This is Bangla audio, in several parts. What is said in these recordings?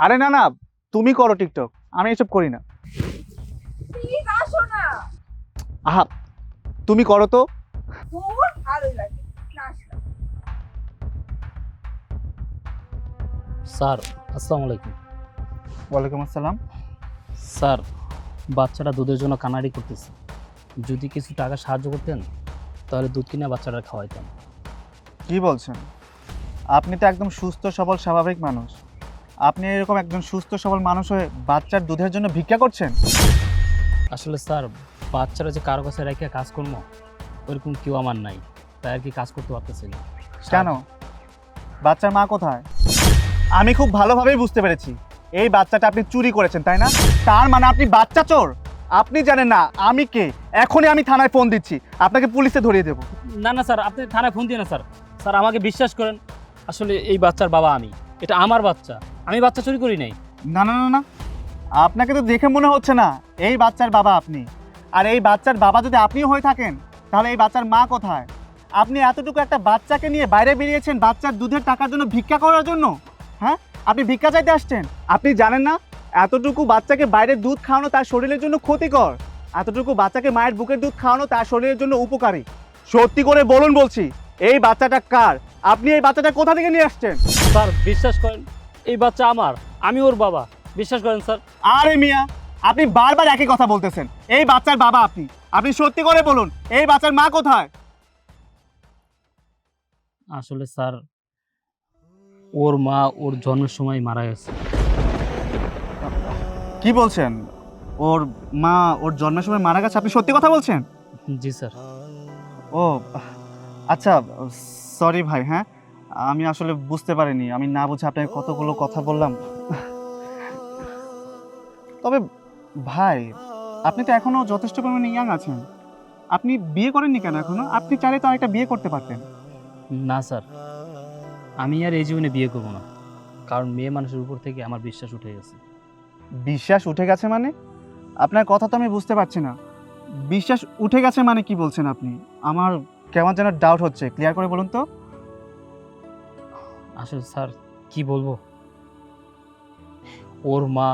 আরে না না, তুমি করো টিকটক, আমি এসব করি না। প্লিজ আসো না। আহা, তুমি করো তো। বহুত ভালোই লাগে না আসলাম। স্যার আসসালামু আলাইকুম। ওয়ালাইকুম আসসালাম। স্যার, বাচ্চাটা দুধের জন্য কানাডি করতেছে, যদি কিছু টাকা সাহায্য করতেন তাহলে দুধ কিনে বাচ্চাটা খাওয়াইতাম। কি বলছেন? আপনি তো একদম সুস্থ সবল স্বাভাবিক মানুষ, আপনি এরকম একজন সুস্থ সবল মানুষ হয়ে বাচ্চার দুধের জন্য ভিক্ষা করছেন? আসলে স্যার, বাচ্চারা যে কারো কাছে রেখে কাজ করবো ওইরকম কেউ আমার নাই, তাই আর কি কাজ করতে পারতেছি না। কেন? বাচ্চার মা কোথায়? আমি খুব ভালোভাবেই বুঝতে পেরেছি, এই বাচ্চাটা আপনি চুরি করেছেন, তাই না? তার মানে আপনি বাচ্চা চোর। আপনি জানেন না আমি কে? এখনই আমি থানায় ফোন দিচ্ছি, আপনাকে পুলিশে ধরিয়ে দেবো। না না স্যার, আপনি থানায় ফোন দিয়ে না স্যার। স্যার আমাকে বিশ্বাস করেন, আসলে এই বাচ্চার বাবা আমি, এটা আমার বাচ্চা, আমি বাচ্চা চুরি করি নাই। না না না না, আপনাকে তো দেখে মনে হচ্ছে না এই বাচ্চার বাবা আপনি। আর এই বাচ্চার বাবা যদি আপনিও হয়ে থাকেন, তাহলে এই বাচ্চার মা কোথায়? আপনি এতটুকু একটা বাচ্চাকে নিয়ে বাইরে বেরিয়েছেন বাচ্চার দুধের টাকার জন্য, ভিক্ষা করার জন্য। হ্যাঁ, আপনি ভিক্ষা চাইতে আসছেন? আপনি জানেন না এতটুকু বাচ্চাকে বাইরে দুধ খাওয়ানো তার শরীরের জন্য ক্ষতিকর? এতটুকু বাচ্চাকে মায়ের বুকের দুধ খাওয়ানো তার শরীরের জন্য উপকারী। সত্যি করে বলুন বলছি, এই বাচ্চাটা কার? আপনি এই বাচ্চাটা কোথা থেকে নিয়ে আসছেন? স্যার বিশ্বাস করেন, এই বাচ্চা আমার, আমি ওর বাবা, বিশ্বাস করেন স্যার। আরে মিয়া, আপনি বারবার একই কথা বলতেছেন। এই বাচ্চার বাবা আপনি, আপনি সত্যি করে বলুন এই বাচ্চার মা কোথায়? আসলে স্যার, ওর মা ওর জন্মের সময় মারা গেছে। কি বলছেন? ওর মা ওর জন্মের সময় মারা গেছে? আপনি সত্যি কথা বলছেন? জি স্যার। ও আচ্ছা, সরি ভাই। হ্যাঁ, আমি আসলে বুঝতে পারিনি, আমি না বুঝে আপনাকে কতগুলো কথা বললাম। তবে ভাই, আপনি তো এখনো যথেষ্ট পরিমাণে ইয়াং আছেন, আপনি বিয়ে করেননি কেন এখনো? আপনি চাইলে তো আরেকটা বিয়ে করতে পারতেন। না স্যার, আমি আর এই জীবনে বিয়ে করবো না, কারণ মেয়ে মানুষের উপর থেকে আমার বিশ্বাস উঠে গেছে। বিশ্বাস উঠে গেছে মানে? আপনার কথা তো আমি বুঝতে পারছি না। বিশ্বাস উঠে গেছে মানে কি বলছেন আপনি? আমার কেমন যেন ডাউট হচ্ছে, ক্লিয়ার করে বলুন তো। আসলে স্যার কি বলবো, ওর মা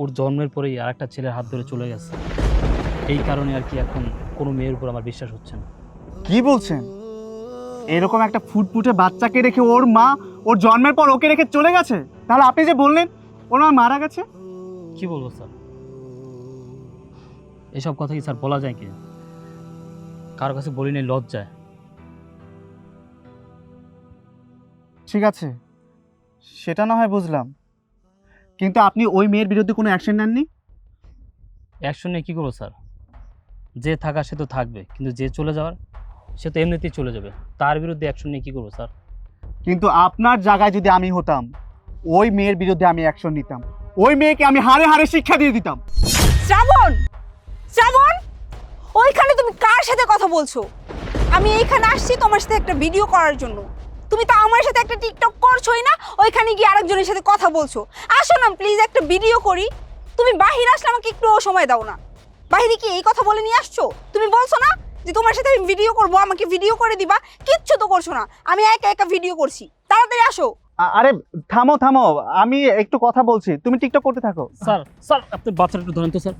ওর জন্মের পরেই আর একটা ছেলের হাত ধরে চলে গেছে, এই কারণে আর কি এখন কোনো মেয়ের উপর আমার বিশ্বাস হচ্ছে না। কি বলছেন? এরকম একটা ফুটফুটে বাচ্চাকে রেখে ওর মা ওর জন্মের পর ওকে রেখে চলে গেছে? তাহলে আপনি যে বললেন ওর মা মারা গেছে? কি বলবো স্যার, এসব কথা কি স্যার বলা যায় কি? কারো কাছে বলি নাই লজ্জায়। ঠিক আছে, সেটা না হয় বুঝলাম, কিন্তু আপনি ওই মেয়ের বিরুদ্ধে কোনো অ্যাকশন নেননি? অ্যাকশন নিয়ে কী করবো স্যার? যে থাকা সে তো থাকবে, কিন্তু যে চলে যাওয়ার সে তো এমনিতেই চলে যাবে, তার বিরুদ্ধে অ্যাকশন নিয়ে কী করবো স্যার? কিন্তু আপনার জায়গায় যদি আমি হতাম, ওই মেয়ের বিরুদ্ধে আমি অ্যাকশন নিতাম, ওই মেয়েকে আমি হাড়ে হাড়ে শিক্ষা দিয়ে দিতাম। শ্রাবণ, শ্রাবণ, ওইখানে তুমি কার সাথে কথা বলছো? আমি এইখানে আসছি তোমার সাথে একটা ভিডিও করার জন্য। তুমি তো আমার সাথে একটা টিকটক করছোই না, ওইখানে গিয়ে আরেকজনের সাথে কথা বলছো। আসো না প্লিজ, একটা ভিডিও করি। তুমি বাহিরে আসলে আমাকে একটু সময় দাও না। বাহিরে কি এই কথা বলে নিয়ে আসছো? তুমি বলছো না যে তোমার সাথে আমি ভিডিও করব, আমাকে ভিডিও করে দিবা? কিচ্ছু তো করছো না, আমি একা একা ভিডিও করছি। তাড়াতাড়ি আসো। আরে থামো থামো, আমি একটু কথা বলছি, তুমি টিকটক করতে থাকো। স্যার স্যার, আপনি বাচ্চাটা একটু ধরেন তো স্যার,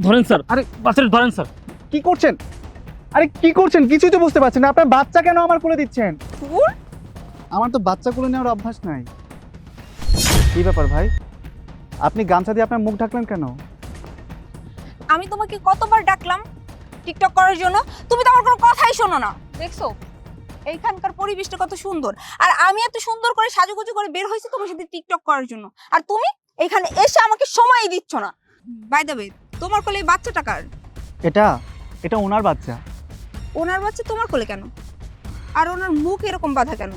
ধরেন স্যার, আরে বাচ্চাটা ধরেন স্যার। কি করছেন? আরে কি করছেন কিছুই তো বুঝতে পারছি না। আপনার বাচ্চা কেন আমার কোলে দিচ্ছেন? ধুর, আমার তো বাচ্চা কোলে নেওয়ার অভ্যাস নাই। কি ব্যাপার ভাই, আপনি গামছা দিয়ে আপনার মুখ ঢাকলেন কেন? আমি তোমাকে কতবার ডাকলাম টিকটক করার জন্য, তুমি তো আমার কোনো কথাই শোনো না। দেখছো এইখানকার পরিবেশটা কত সুন্দর, আর আমি এত সুন্দর করে সাজুগুজু করে বের হয়েছি তোমার সাথে টিকটক করার জন্য, আর তুমি এখানে এসে আমাকে সময়ই দিচ্ছ না। বাই দ্য ওয়ে, তোমার কোলে এই বাচ্চাটা কার? এটা এটা ওনার বাচ্চা। ওনার বাচ্চা তোমার কোলে কেন? আর ওনার মুখ এরকম বাঁধা কেন?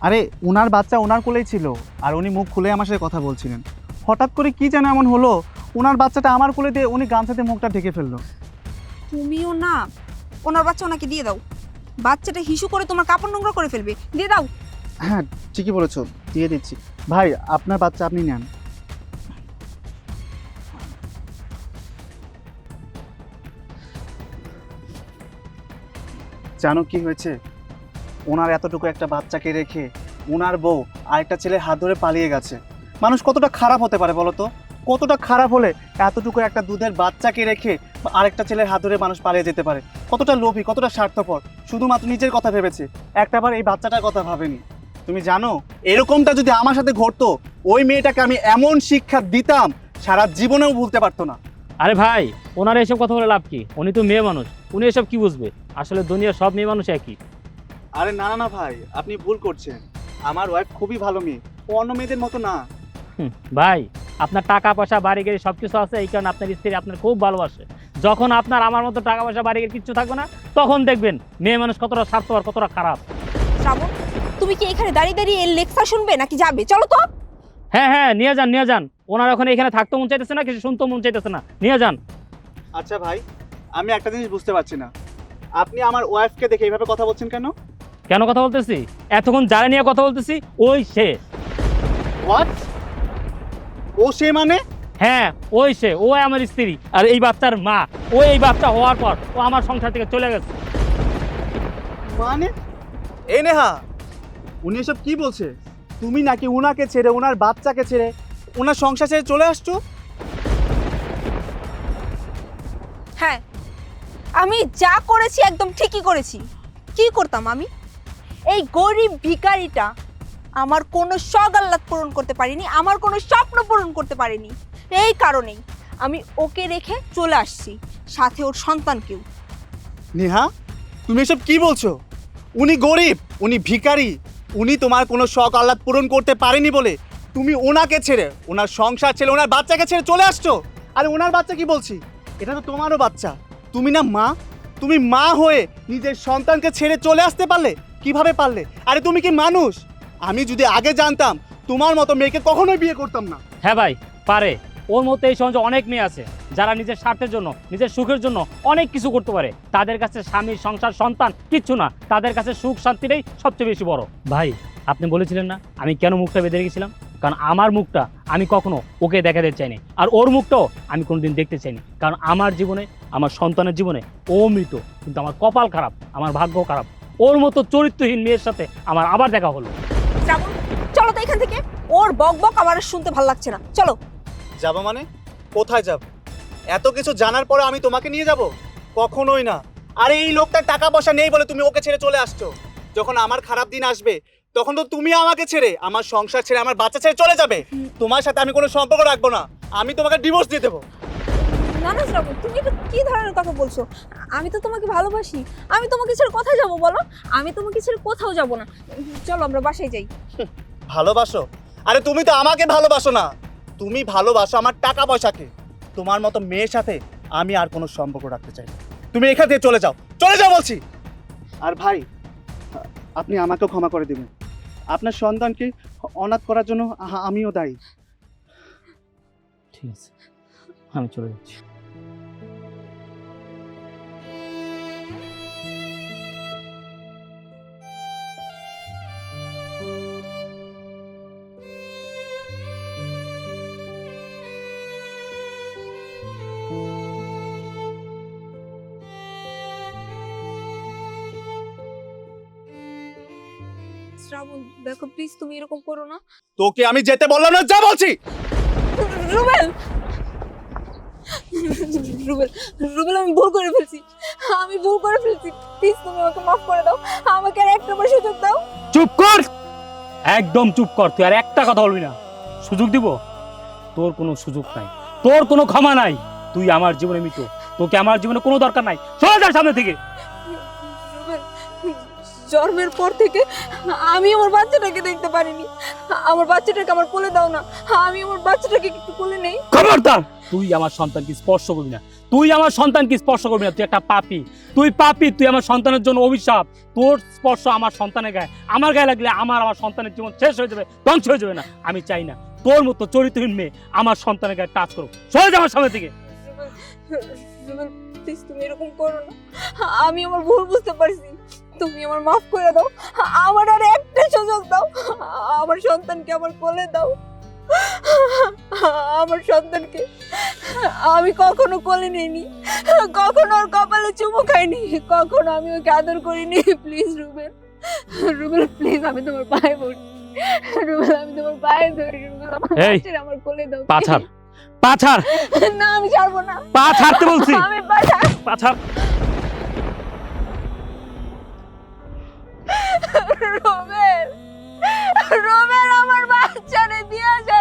আরে ওনার বাচ্চা ওনার কোলেই ছিল, আর উনি মুখ খুলে আমার সাথে কথা বলছিলেন। হঠাৎ করে কি যেন এমন হলো, ওনার বাচ্চাটা আমার কোলে দিয়ে উনি গামছাতে মুখটা ঢেকে ফেললো। তুমিও না, ওনার বাচ্চা ওনাকে দিয়ে দাও। বাচ্চাটা হিসু করে তোমার কাপড় নোংরা করে ফেলবে, দিয়ে দাও। হ্যাঁ ঠিকই বলেছো, দিয়ে দিচ্ছি। ভাই আপনার বাচ্চা আপনি নেন। জানো কি হয়েছে? ওনার এতটুকু একটা বাচ্চাকে রেখে ওনার বউ আরেকটা ছেলে হাত ধরে পালিয়ে গেছে। মানুষ কতটা খারাপ হতে পারে বলো তো? কতটা খারাপ হলে এতটুকু একটা দুধের বাচ্চাকে রেখে আরেকটা ছেলের হাত ধরে মানুষ পালিয়ে যেতে পারে? কতটা লোভী, কতটা স্বার্থপর, শুধুমাত্র নিজের কথা ভেবেছে, একটাবার এই বাচ্চাটার কথা ভাবেনি। তুমি জানো এরকমটা যদি আমার সাথে ঘটতো, ওই মেয়েটাকে আমি এমন শিক্ষা দিতাম সারা জীবনেও ভুলতে পারতো না। আরে ভাই, ওনার এসব কথা বলে লাভ কি? উনি তো মেয়ে মানুষ, উনি এসব কি বুঝবে? আসলে দুনিয়ার সব মেয়ে মানুষ একই। আরে না না না ভাই, আপনি ভুল করছেন। আমার ওয়াইফ খুবই ভালো মেয়ে, ও অন্য মেয়েদের মতো না। ভাই, আপনার টাকা পয়সা বাড়ি গাড়ি সব কিছু আছে, এই কারণে আপনার স্ত্রী আপনার খুব ভালোবাসে। যখন আপনার আমার মতো টাকা পয়সা বাড়ি গাড়ি কিচ্ছু থাকবে না, তখন দেখবেন মেয়ে মানুষ কতটা স্বার্থপর, কতটা খারাপ। শ্রাবণ, তুমি কি এখানে দাঁড়িয়ে দাঁড়িয়ে এর লেকচার শুনবে নাকি যাবে? চলো তো। হ্যাঁ হ্যাঁ, নিয়ে যান নিয়ে যান। ওনার ওখানে এখানে থাকতে মন চাইতেছে না, কিছু শুনতে মন চাইতেছে না, নিয়ে যান। আচ্ছা ভাই, আমি একটা জিনিস বুঝতে পারছি না, আপনি আমার ওয়াইফকে দেখে এইভাবে কথা বলছেন কেন? কেন কথা বলতেছি? এতক্ষণ যারা নিয়ে কথা বলতেছি ওই সে। হোয়াট? ও সে মানে? হ্যাঁ, ওই সে, ও আমার স্ত্রী আর এই বাচ্চার মা। ও এই বাচ্চা হওয়ার পর ও আমার সংসার থেকে চলে গেছে। মানে এই নেহা, উনি এসব কি বলছে? তুমি নাকি উনাকে ছেড়ে, ওনার বাচ্চাকে ছেড়ে, ওনার সংসার ছেড়ে চলে আসছো? হ্যাঁ, আমি যা করেছি একদম ঠিকই করেছি। কি করতাম আমি? এই গরিব ভিখারিটা আমার কোনো শখ আহ্লাদ পূরণ করতে পারিনি, আমার কোনো স্বপ্ন পূরণ করতে পারিনি। এই কারণেই আমি ওকে রেখে চলে আসছি, সাথে ওর সন্তানকেও। নেহা, তুমি এসব কি বলছো? উনি গরিব, উনি ভিখারি, উনি তোমার কোনো শখ আহ্লাদ পূরণ করতে পারেনি বলে তুমি ওনাকে ছেড়ে, ওনার সংসার ছেড়ে, ওনার বাচ্চাকে ছেড়ে চলে আসছো। আরে ওনার বাচ্চা কি বলছি, এটা তো তোমারও বাচ্চা। তুমি না মা, তুমি মা হয়ে নিজের সন্তানকে ছেড়ে চলে আসতে পারলে? কিভাবে পারলে? আরে তুমি কি মানুষ? আমি যদি আগে জানতাম তোমার মতো মেয়েকে কখনোই বিয়ে করতাম না। হ্যাঁ ভাই, পারে। ওর মধ্যে এই সমাজে অনেক মেয়ে আছে যারা নিজের স্বার্থের জন্য, নিজের সুখের জন্য অনেক কিছু করতে পারে। তাদের কাছে স্বামী, সংসার, সন্তান কিচ্ছু না। তাদের কাছে সুখ শান্তিটাই সবচেয়ে বেশি বড়। ভাই, আপনি বলেছিলেন না আমি কেন মুখটা বেঁধে রেখেছিলাম? কারণ আমার মুখটা আমি কখনো ওকে দেখাতে চাইনি, আর ওর মুখটাও আমি কোনোদিন দেখতে চাইনি। কারণ আমার জীবনে, আমার সন্তানের জীবনে ও মৃত, কিন্তু আমার কপাল খারাপ, আমার ভাগ্য খারাপ। ওর মতো চরিত্রহীন মেয়ের সাথে আমার আবার দেখা হলো। শ্রাবণ, চলো তো এখান থেকে। ওর বক বক আমার আর শুনতে ভালো লাগছে না, চলো। যাবো মানে? কোথায় যাব? এত কিছু জানার পরে আমি তোমাকে নিয়ে যাব? কখনোই না। আরে এই লোকটার টাকা পয়সা নেই বলে তুমি ওকে ছেড়ে চলে আসছো। যখন আমার খারাপ দিন আসবে তখন তো তুমি আমাকে ছেড়ে, আমার সংসার ছেড়ে, আমার বাচ্চা ছেড়ে চলে যাবে। তোমার সাথে আমি কোনো সম্পর্ক রাখবো না, আমি তোমাকে ডিভোর্স দিয়ে দেবো। না না শ্রাবণ, তুমি এটা কি ধরনের কথা বলছো? আমি তো তোমাকে ভালোবাসি, আমি তোমাকে ছেড়ে কোথায় যাব বলো? আমি তোমাকে ছেড়ে কোথাও যাব না। চলো আমরা বাসায় যাই। ভালোবাসো? আরে তুমি তো আমাকে ভালোবাসো না, তুমি ভালোবাসো আমার টাকা পয়সাকে। তোমার মতো মেয়ের সাথে আমি আর কোনো সম্পর্ক রাখতে চাই না। তুমি এখান থেকে চলে যাও, চলে যাও বলছি। আর ভাই, আপনি আমাকেও ক্ষমা করে দেবেন। আপনার সন্তানকে অনাথ করার জন্য আমিও দায়ী। ঠিক আছে, আমি চলে যাচ্ছি। শ্রাবণ দেখো, প্লিজ তুমি এরকম করো না। তোকে আমি যেতে বললাম না, যা বলছি। রুবেল, রুবেল, রুবেল, আমি ভুল করে ফেলছি, আমি ভুল করে ফেলছি। প্লিজ তুমি আমাকে মাফ করে দাও, আমাকে আর একটা বার সুযোগ দাও। চুপ কর, একদম চুপ কর। তুই আর একটা কথা বলবি না। সুযোগ দিব? তোর কোনো সুযোগ নাই, তোর কোনো ক্ষমা নাই। তুই আমার জীবনে মৃত, তোকে আমার জীবনে কোনো দরকার নাই। সরে যা সামনে থেকে। রুবেল, জন্মের পর থেকে আমি আমার বাচ্চাটাকে দেখতে পারিনি। আমার বাচ্চাটাকে আমার কোলে দাও না, আমি আমার বাচ্চাটাকে একটু কোলে নেই। খবরদার, তুই আমার সন্তানকে স্পর্শ করবি না, তুই আমার সন্তানকে স্পর্শ করবি না। তুই একটা পাপী, তুই পাপী, তুই আমার সন্তানের জন্য অভিশাপ। তোর স্পর্শ আমার সন্তানের গায়ে, আমার গায়ে লাগলে আমার সন্তানের জীবন শেষ হয়ে যাবে, ধ্বংস হয়ে যাবে। না, আমি চাই না তোর মতো চরিত্রহীন মেয়ে আমার সন্তানের গায়ে টাচ করুক। সরে যা আমার সামনে থেকে। রুবেল, প্লিজ তুমি এরকম করো না, আমি আমার ভুল বুঝতে পারছি, তুমি আমার মাফ করে দাও, আমার আর একটা সুযোগ দাও, আমার সন্তানকে আমার কোলে দাও। আমার সন্তানকে আমি কখনো কোলে নিইনি, কখনো ওর কপালে চুমু খাইনি, কখনো আমি ওকে আদর করিনি। প্লিজ রুবেল, রুবেল প্লিজ, আমি তোমার পায়ে পড়ি। রুবেল আমি তোমার পায়ে ধরি, রুবেল আমার এই, বাচ্চারে আমার কোলে দাও। পা ছাড়, পা ছাড়, না আমি ছাড়বো না, পা ছাড়তে বলছি, আমি পা ছাড়। পা ছাড়। রুবেল, রুবেল আমার বাচ্চারে দিয়ে যা